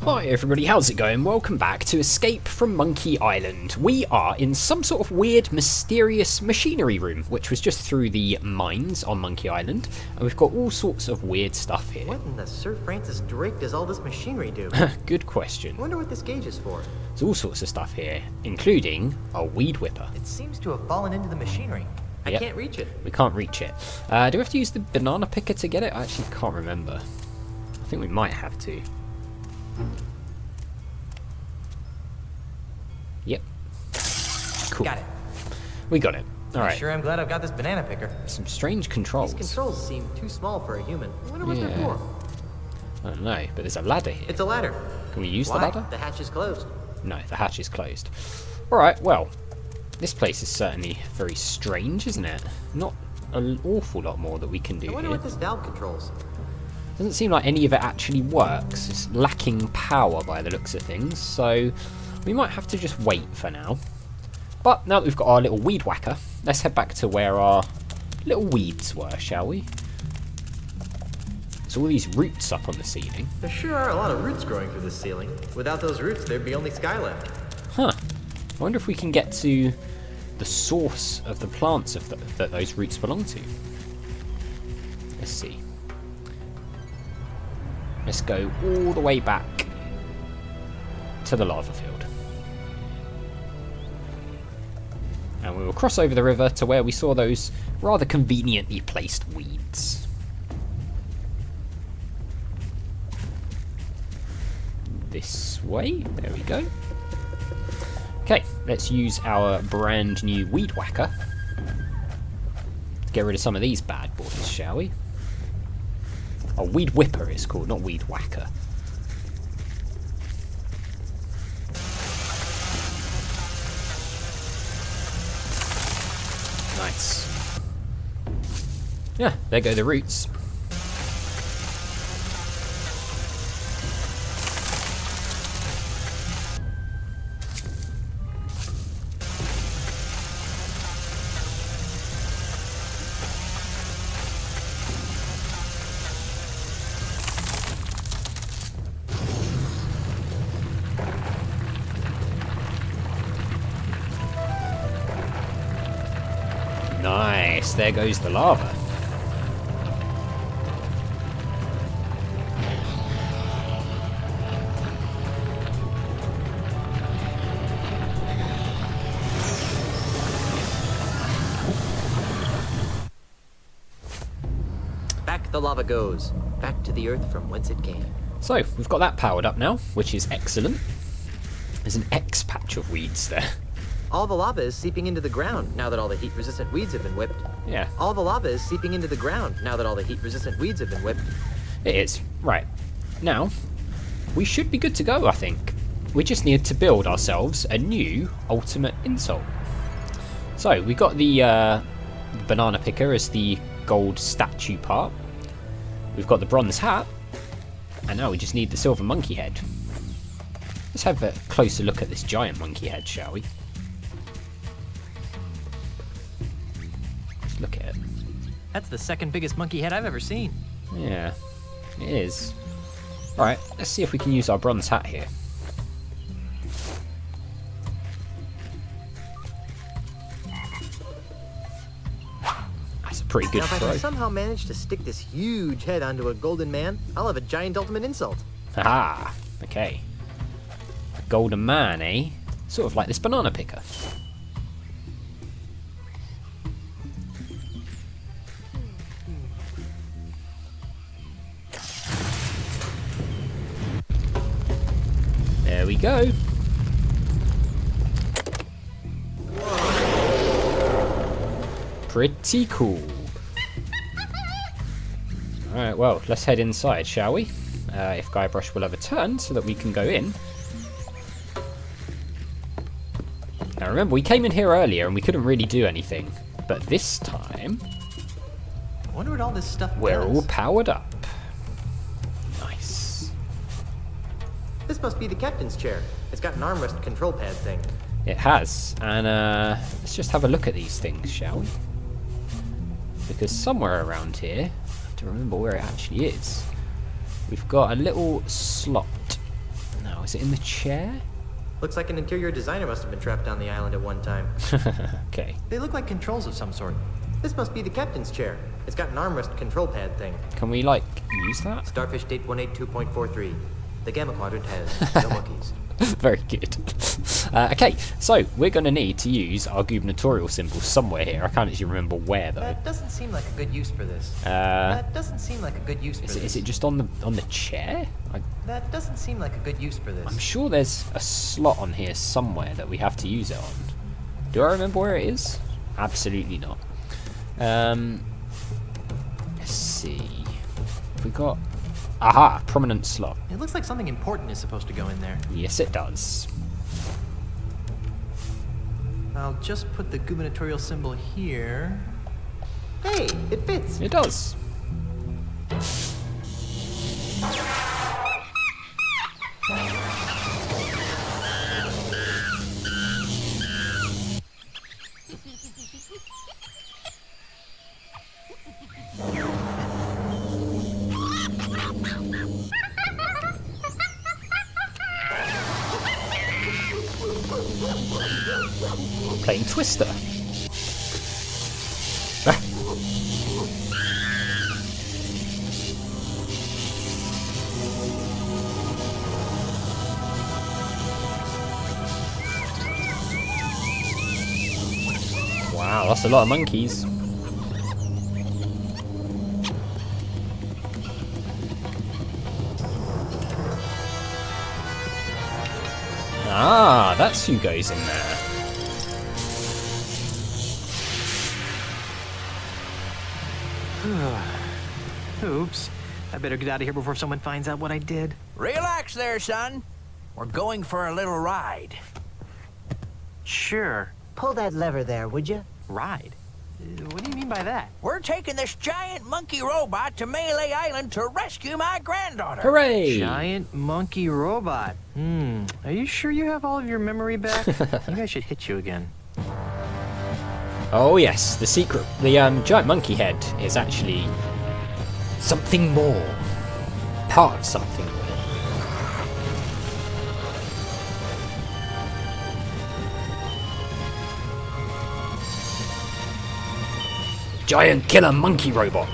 Hi everybody, how's it going? Welcome back to Escape from Monkey Island. We are in some sort of weird, mysterious machinery room, which was just through the mines on Monkey Island, and we've got all sorts of weird stuff here. What in the Sir Francis Drake does all this machinery do? Good question. I wonder what this gauge is for. There's all sorts of stuff here, including a weed whipper. It seems to have fallen into the machinery. I can't reach it. We can't reach it. Do we have to use the banana picker to get it? I actually can't remember. I think we might have to. Yep. Cool. Got it. We got it. Alright. Sure, I'm glad I've got this banana picker. Some strange controls. These controls seem too small for a human. I wonder what they're for. I don't know, but there's a ladder here. It's a ladder. Can we use Why? the ladder? The hatch is closed. No, the hatch is closed. Alright, well, this place is certainly very strange, isn't it? Not an awful lot more that we can do I wonder here. what this valve controls. Doesn't seem like any of it actually works. It's lacking power by the looks of things, so we might have to just wait for now. But now that we've got our little weed whacker, let's head back to where our little weeds were, shall we? There's all these roots up on the ceiling. There sure are a lot of roots growing through this ceiling. Without those roots, there'd be only sky left. Huh. I wonder if we can get to the source of the plants that those roots belong to. Let's see. Let's go all the way back to the lava field. And we will cross over the river to where we saw those rather conveniently placed weeds. This way. There we go. Okay, let's use our brand new weed whacker to get rid of some of these bad boys, shall we? Oh, weed whipper it's called, not weed whacker. Nice. Yeah, there go the roots. Nice, there goes the lava. Back the lava goes. Back to the earth from whence it came. So, we've got that powered up now, which is excellent. There's an X patch of weeds there. All the lava is seeping into the ground now that all the heat-resistant weeds have been whipped. Yeah. All the lava is seeping into the ground now that all the heat-resistant weeds have been whipped. It is. Right. Now, we should be good to go, I think. We just need to build ourselves a new ultimate insult. So, we got the banana picker as the gold statue part. We've got the bronze hat. And now we just need the silver monkey head. Let's have a closer look at this giant monkey head, shall we? Let's look at it. That's the second biggest monkey head I've ever seen. Yeah, it is. Alright, let's see if we can use our bronze hat here. That's a pretty good Now, if I throw. can somehow manage to stick this huge head onto a golden man, I'll have a giant ultimate insult. Haha, okay. A golden man, eh? Sort of like this banana picker. There we go. Pretty cool. Alright, well, let's head inside, shall we? If Guybrush will have a turn so that we can go in. Now remember, we came in here earlier and we couldn't really do anything. But this time, I wonder what all this stuff we're does. all powered up. Nice. This must be the captain's chair. It's got an armrest control pad thing. It has. And let's just have a look at these things, shall we? Because somewhere around here, I have to remember where it actually is. We've got a little slot No, is it in the chair? Looks like an interior designer must have been trapped on the island at one time. Okay. They look like controls of some sort. This must be the captain's chair. It's got an armrest control pad thing. Can we, like, use that? Starfish date 182.43. The Gamma Quadrant has no monkeys. Very good. Okay, so we're going to need to use our gubernatorial symbol somewhere here. I can't actually remember where, though. That doesn't seem like a good use for this. Is it just on the chair? That doesn't seem like a good use for this. I'm sure there's a slot on here somewhere that we have to use it on. Do I remember where it is? Absolutely not. Let's see. We got... Aha! Prominent slot. It looks like something important is supposed to go in there. Yes, it does. I'll just put the gubernatorial symbol here. Hey, it fits. It does. Playing Twister. Wow, that's a lot of monkeys. Ah, that's who goes in there. Oops. I better get out of here before someone finds out what I did. Relax there, son. We're going for a little ride. Sure. Pull that lever there, would you? Ride? What do you mean by that? We're taking this giant monkey robot to Melee Island to rescue my granddaughter. Hooray! Giant monkey robot. Are you sure you have all of your memory back? Maybe I should hit you again. Oh yes, the secret. The giant monkey head is actually something more. Part of something more. Giant killer monkey robot.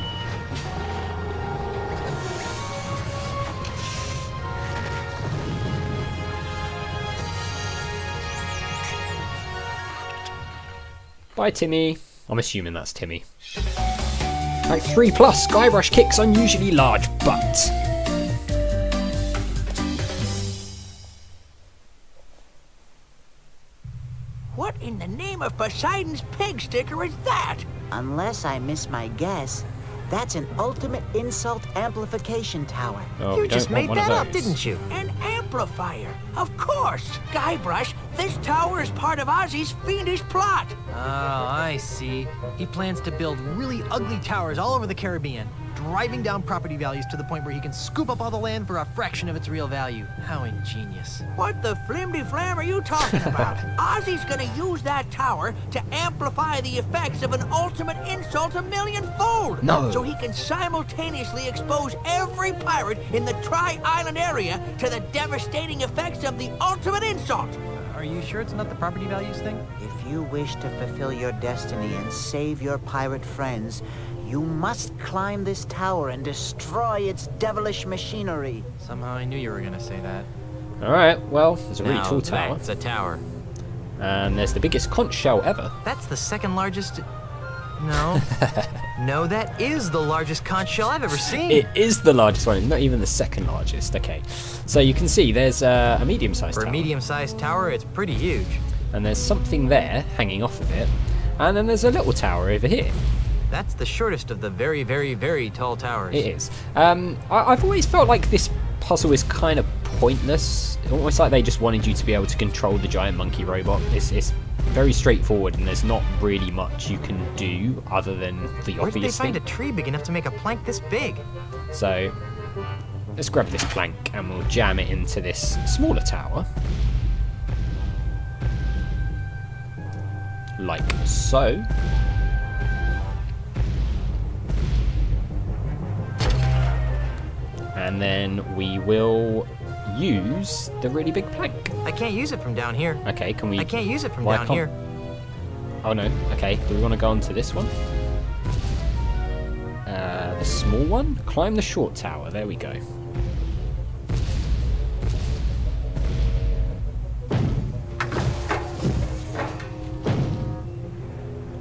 Bye, Timmy. I'm assuming that's Timmy. Like 3+, Guybrush kicks unusually large butt. What in the name of Poseidon's pig sticker is that? Unless I miss my guess, that's an ultimate insult amplification tower. Oh, You we just don't want made one of that up, those. didn't you? An amplifier. Of course. Guybrush, this tower is part of Ozzie's fiendish plot. Oh, I see. He plans to build really ugly towers all over the Caribbean, driving down property values to the point where he can scoop up all the land for a fraction of its real value. How ingenious. What the flimdy-flam are you talking about? Ozzie's gonna use that tower to amplify the effects of an ultimate insult a millionfold. No. So he can simultaneously expose every pirate in the Tri-Island area to the devastating effects of the ultimate insult. Are you sure it's not the property values thing? If you wish to fulfill your destiny and save your pirate friends, you must climb this tower and destroy its devilish machinery. Somehow I knew you were gonna say that. Alright, well, there's a really Now tall tower. that's a tower. And there's the biggest conch shell ever. That's the second largest... No. No, that is the largest conch shell I've ever seen. It is the largest one, not even the second largest. Okay, so you can see there's a medium-sized For tower. a medium-sized tower, it's pretty huge. And there's something there hanging off of it. And then there's a little tower over here. That's the shortest of the very, very, very tall towers. It is. I've always felt like this puzzle is kind of pointless. Almost like they just wanted you to be able to control the giant monkey robot. It's very straightforward, and there's not really much you can do other than the Where did they obvious find thing. a tree big enough to make a plank this big? So let's grab this plank and we'll jam it into this smaller tower. Like so. And then we will use the really big plank. I can't use it from down here. Okay, can we... I can't use it from Why down can't- here. Oh no, okay. Do we want to go on to this one? The small one? Climb the short tower. There we go.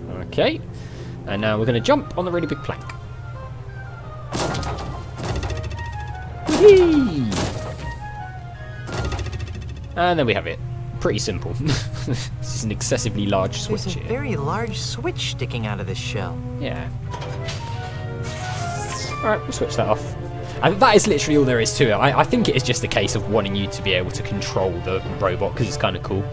Okay. And now we're going to jump on the really big plank. Whee! And there we have it. Pretty simple. This is an excessively large switch There's a here. very large switch sticking out of this shell. Yeah. Alright, we'll switch that off. And that is literally all there is to it. I think it is just a case of wanting you to be able to control the robot, because it's kind of cool.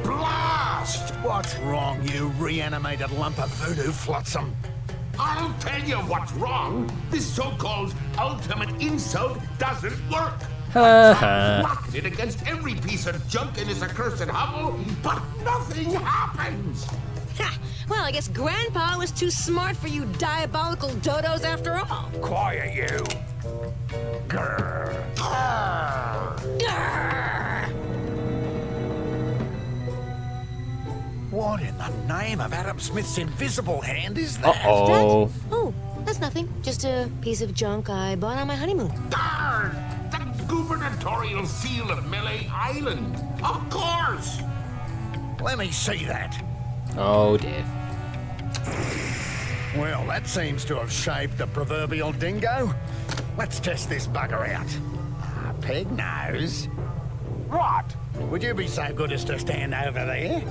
Blast! What's wrong, you reanimated lump of voodoo flotsam? I'll tell you what's wrong. This so-called ultimate insult doesn't work. Locked it against every piece of junk in this accursed hovel, but nothing happens. Ha! Well, I guess Grandpa was too smart for you diabolical dodos after all. Quiet, you. Grr. Grrr! What in the name of Adam Smith's invisible hand is that? Uh-oh. Oh, that's nothing. Just a piece of junk I bought on my honeymoon. Darn! The gubernatorial seal of Melee Island. Of course. Let me see that. Oh dear. Well, that seems to have shaved the proverbial dingo. Let's test this bugger out. Peg nose. What? Would you be so good as to stand over there?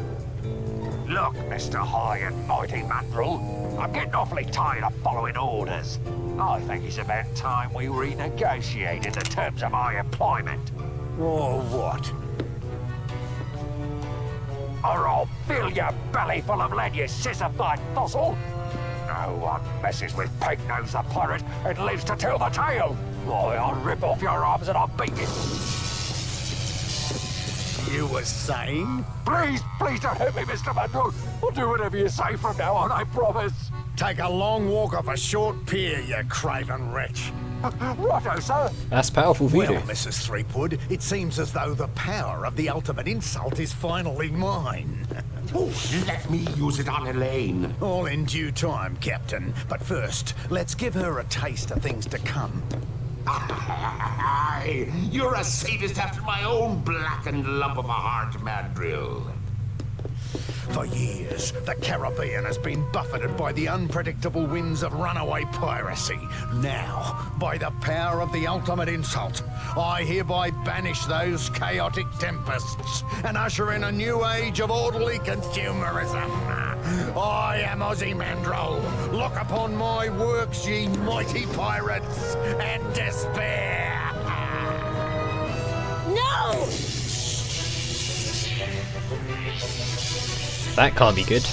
Look, Mr. High and Mighty Mandrill, I'm getting awfully tired of following orders. I think it's about time we renegotiated the terms of my employment. Or what? Or I'll fill your belly full of lead, you sissified fossil. No one messes with Peg-Nose the pirate and lives to tell the tale. Why, I'll rip off your arms and I'll beat you. You were saying? Please don't hurt me, Mr. Mandrill. I'll do whatever you say from now on, I promise. Take a long walk off a short pier, you craven wretch. Righto, sir. That's powerful voodoo. Well, Mrs. Threepwood, it seems as though the power of the ultimate insult is finally mine. Oh, let me use it on Elaine. All in due time, Captain. But first, let's give her a taste of things to come. Aye, you're a sadist after my own blackened lump of a heart, Mandrill. For years, the Caribbean has been buffeted by the unpredictable winds of runaway piracy. Now, by the power of the ultimate insult, I hereby banish those chaotic tempests and usher in a new age of orderly consumerism. I am Ozzie Mandrill. Look upon my works, ye mighty pirates, and despair. No! That can't be good.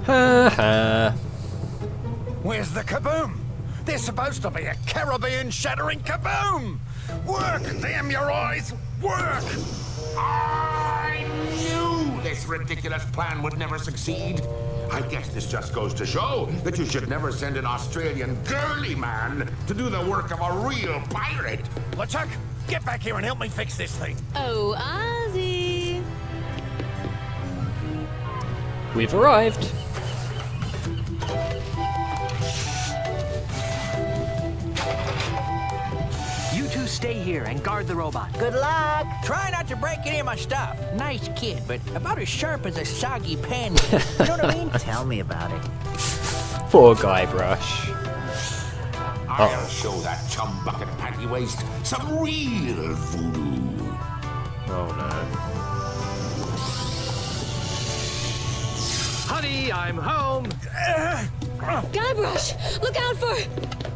Ha ha. Where's the kaboom? There's supposed to be a Caribbean-shattering kaboom! Work, damn your eyes! Work! I knew this ridiculous plan would never succeed. I guess this just goes to show that you should never send an Australian girly man to do the work of a real pirate. LeChuck, get back here and help me fix this thing. Oh, Ozzie! We've arrived. You two stay here and guard the robot. Good luck. Try not to break any of my stuff. Nice kid, but about as sharp as a soggy pancake. You know what I mean? Tell me about it. Poor Guybrush. I'll show that chum bucket panty waist some real voodoo. Oh no. Honey, I'm home. Guybrush, look out for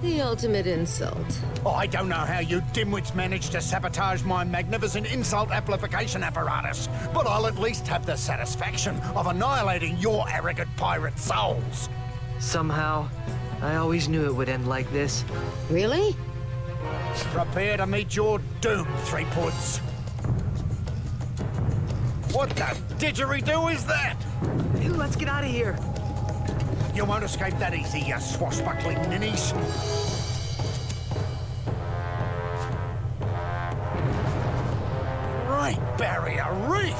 the ultimate insult. I don't know how you dimwits managed to sabotage my magnificent insult amplification apparatus, but I'll at least have the satisfaction of annihilating your arrogant pirate souls. Somehow, I always knew it would end like this. Really? Prepare to meet your doom, Threepwoods. What the didgeridoo is that? Let's get out of here. You won't escape that easy, you swashbuckling ninnies. Great barrier reef!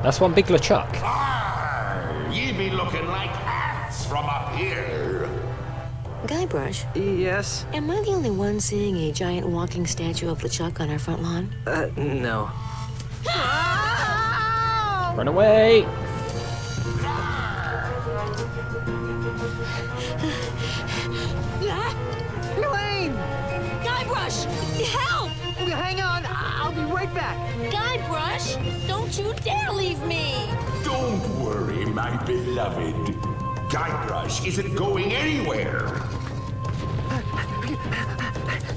That's one big LeChuck. Ye be looking like ants from up here. Guybrush, Yes? am I the only one seeing a giant walking statue of LeChuck on our front lawn? No. Run away! Elaine! Guybrush, help! Hang on, I'll be right back. Guybrush, don't you dare leave me! Don't worry, my beloved. Guybrush isn't going anywhere.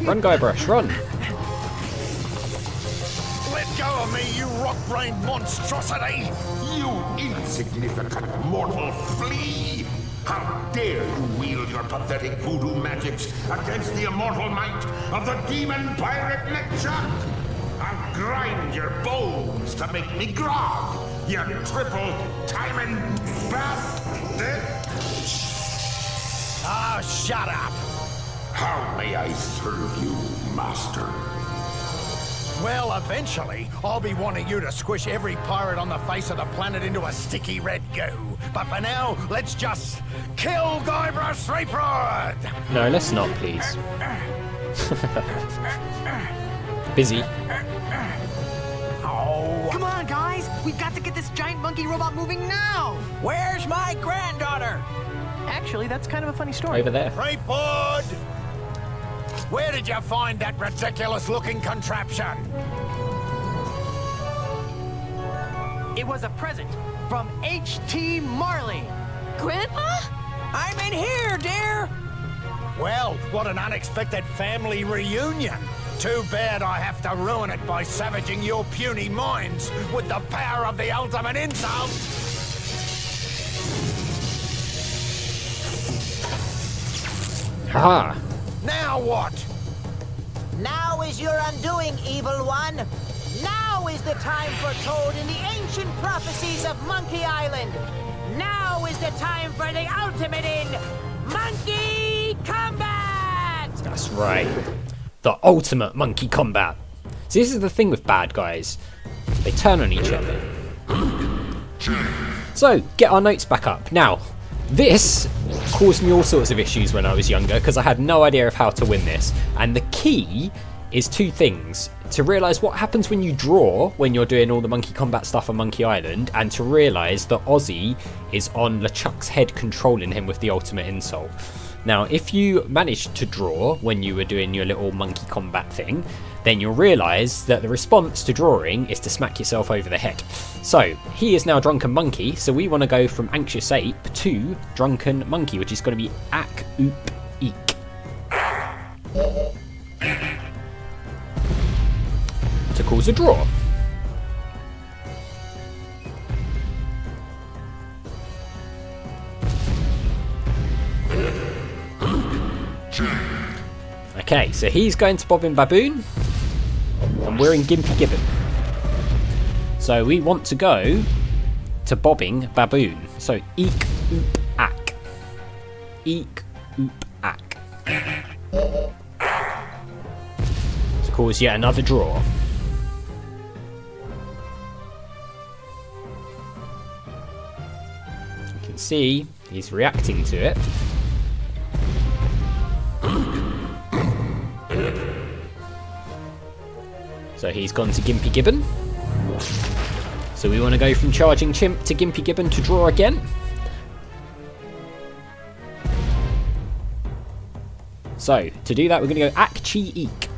Run, Guybrush, run! Let go of me, you rock-brained monstrosity! You insignificant mortal flea! How dare you wield your pathetic voodoo magics against the immortal might of the demon pirate LeChuck? I'll grind your bones to make me grog, you triple tyrant bastard! Ah, shut up! How may I serve you, master? Well, eventually, I'll be wanting you to squish every pirate on the face of the planet into a sticky red goo. But for now, let's just kill Guybrush Threepwood! No, let's not, please. Busy. Oh, Come on, guys! We've got to get this giant monkey robot moving now! Where's my granddaughter? Actually, that's kind of a funny story. Over there. Threepwood! Where did you find that ridiculous-looking contraption? It was a present from H.T. Marley. Grandpa? I'm in here, dear. Well, what an unexpected family reunion. Too bad I have to ruin it by savaging your puny minds with the power of the ultimate insult. Haha! Now what? Now is your undoing, evil one. Now is the time foretold in the ancient prophecies of Monkey Island. Now is the time for the ultimate in monkey combat! That's right. The ultimate monkey combat. So this is the thing with bad guys. They turn on each other. So, get our notes back up. Now, this caused me all sorts of issues when I was younger because I had no idea of how to win this. And the key is two things. To realise what happens when you draw when you're doing all the monkey combat stuff on Monkey Island, and to realise that Ozzie is on LeChuck's head controlling him with the ultimate insult. Now, if you managed to draw when you were doing your little monkey combat thing, then you'll realise that the response to drawing is to smack yourself over the head. So, he is now Drunken Monkey, so we want to go from Anxious Ape to Drunken Monkey, which is going to be Ak, Oop, Eek. To cause a draw. Okay, so he's going to Bobbin Baboon, and we're in Gimpy Gibbon. So we want to go to Bobbing Baboon. So Eek, Oop, Ak. Eek, Oop, Ak. To cause yet another draw. You can see he's reacting to it. So he's gone to Gimpy Gibbon. So we want to go from Charging Chimp to Gimpy Gibbon to draw again. So to do that, we're going to go Ak, Chi, Eek.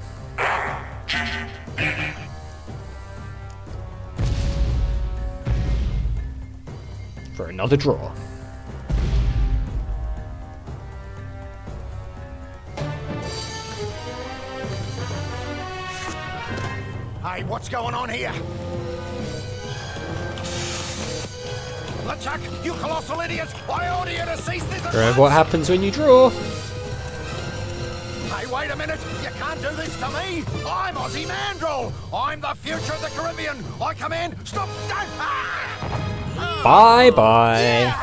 For another draw. Hey, what's going on here? LeChuck, you colossal idiots! I order you to cease this. Remember what happens when you draw. Hey, wait a minute! You can't do this to me! I'm Ozzie Mandrill! I'm the future of the Caribbean! I command, stop! Don't! Ah! Bye-bye.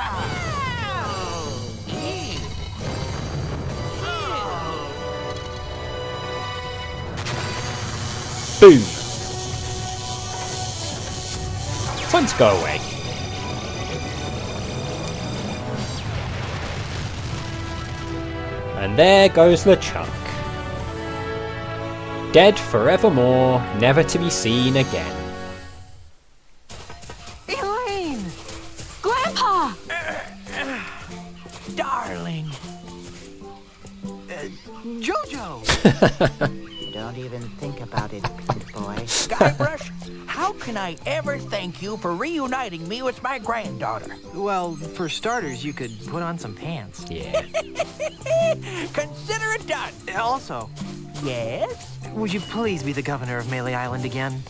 Boom. Time to go away. And there goes LeChuck. Dead forevermore, never to be seen again. Elaine! Grandpa! Darling. Jojo! Don't even think about it, Pink Boy. Guybrush, how can I ever thank you for reuniting me with my granddaughter? Well, for starters, you could put on some pants. Yeah. Consider it done. Also, Yes? would you please be the governor of Melee Island again?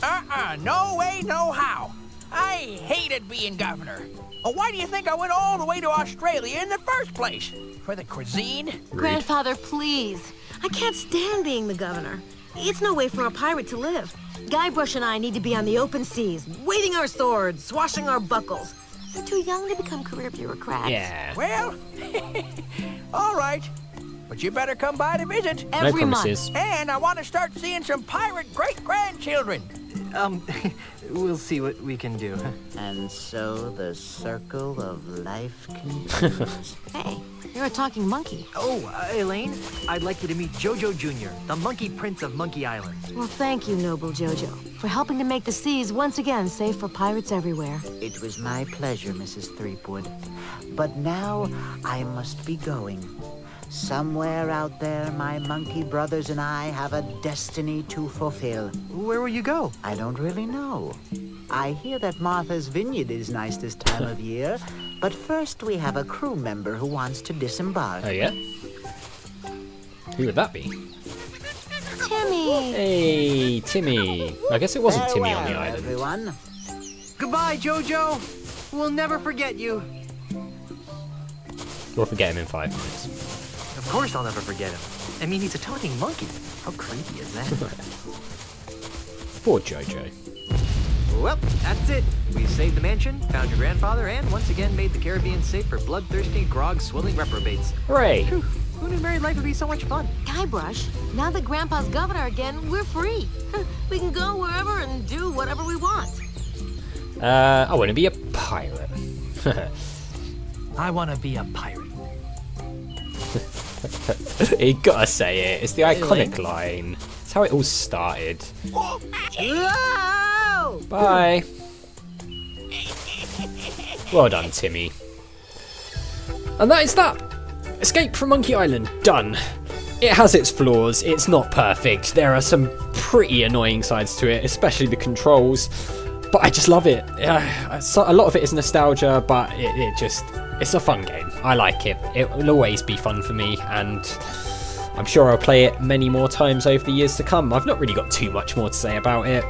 No way, no how. I hated being governor. Why do you think I went all the way to Australia in the first place? For the cuisine? Grandfather, please. I can't stand being the governor. It's no way for a pirate to live. Guybrush and I need to be on the open seas, waving our swords, swashing our buckles. We're too young to become career bureaucrats. Yeah. Well, all right. But you better come by to visit. No Every month. promises. And I want to start seeing some pirate great-grandchildren. We'll see what we can do. And so the circle of life continues. Hey, you're a talking monkey. Oh, Elaine, I'd like you to meet Jojo Jr., the Monkey Prince of Monkey Island. Well, thank you, noble Jojo, for helping to make the seas once again safe for pirates everywhere. It was my pleasure, Mrs. Threepwood. But now I must be going. Somewhere out there, my monkey brothers and I have a destiny to fulfill. Where will you go? I don't really know. I hear that Martha's Vineyard is nice this time of year, but first we have a crew member who wants to disembark. Oh, yeah? Who would that be? Timmy! Hey, Timmy. I guess it wasn't Timmy on the Farewell, island. everyone. Goodbye, Jojo! We'll never forget you. We'll forget him in 5 minutes. Of course I'll never forget him. I mean, he's a talking monkey. How creepy is that? Poor Jojo. Well, that's it. We saved the mansion, found your grandfather, and once again made the Caribbean safe for bloodthirsty, grog-swilling reprobates. Hooray! Whew, who knew married life would be so much fun? Guybrush, now that Grandpa's governor again, we're free. We can go wherever and do whatever we want. I want to be a pirate. I want to be a pirate. You gotta say it. It's the iconic Elaine. line. It's how it all started. Whoa! Bye. Well done, Timmy. And that is that. Escape from Monkey Island. Done. It has its flaws. It's not perfect. There are some pretty annoying sides to it, especially the controls. But I just love it. A lot of it is nostalgia, but it's a fun game. I like it. It will always be fun for me, and I'm sure I'll play it many more times over the years to come. I've not really got too much more to say about it.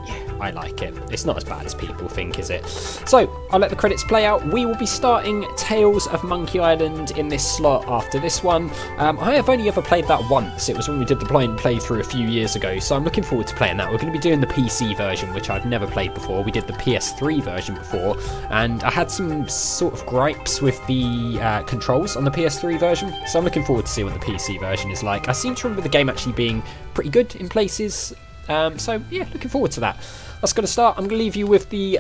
Yeah, I like it. It's not as bad as people think, is it? So, I'll let the credits play out. We will be starting Tales of Monkey Island in this slot after this one. I have only ever played that once. It was when we did the blind playthrough a few years ago, so I'm looking forward to playing that. We're going to be doing the PC version, which I've never played before. We did the PS3 version before, and I had some sort of gripes with the controls on the PS3 version, so I'm looking forward to see what the PC version is like. I seem to remember the game actually being pretty good in places, so yeah, looking forward to that. That's going to start. I'm going to leave you with the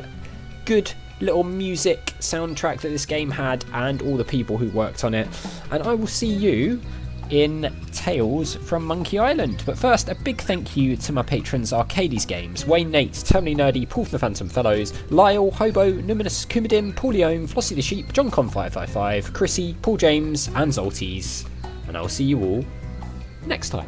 good little music soundtrack that this game had and all the people who worked on it, and I will see you in Tales from Monkey Island. But first, a big thank you to my patrons Arcades Games, Wayne Nate, Terminally Nerdy, Paul from the Phantom Fellows, Lyle, Hobo, Numinous, Kumadim, Paulione, Flossie the Sheep, JohnCon555, Chrissy, Paul James and Zolties, and I'll see you all next time.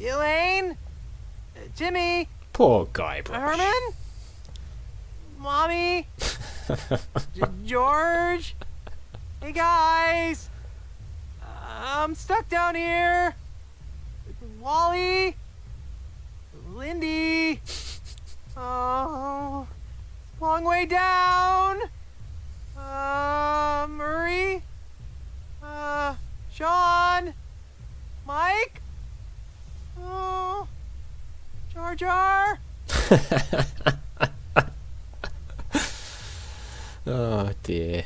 Elaine? Jimmy? Poor Guybrush. Herman? Mommy? George? Hey guys! I'm stuck down here! Wally? Lindy? Oh, long way down! Murray? Sean? Mike? Oh, Jar Jar? Oh dear.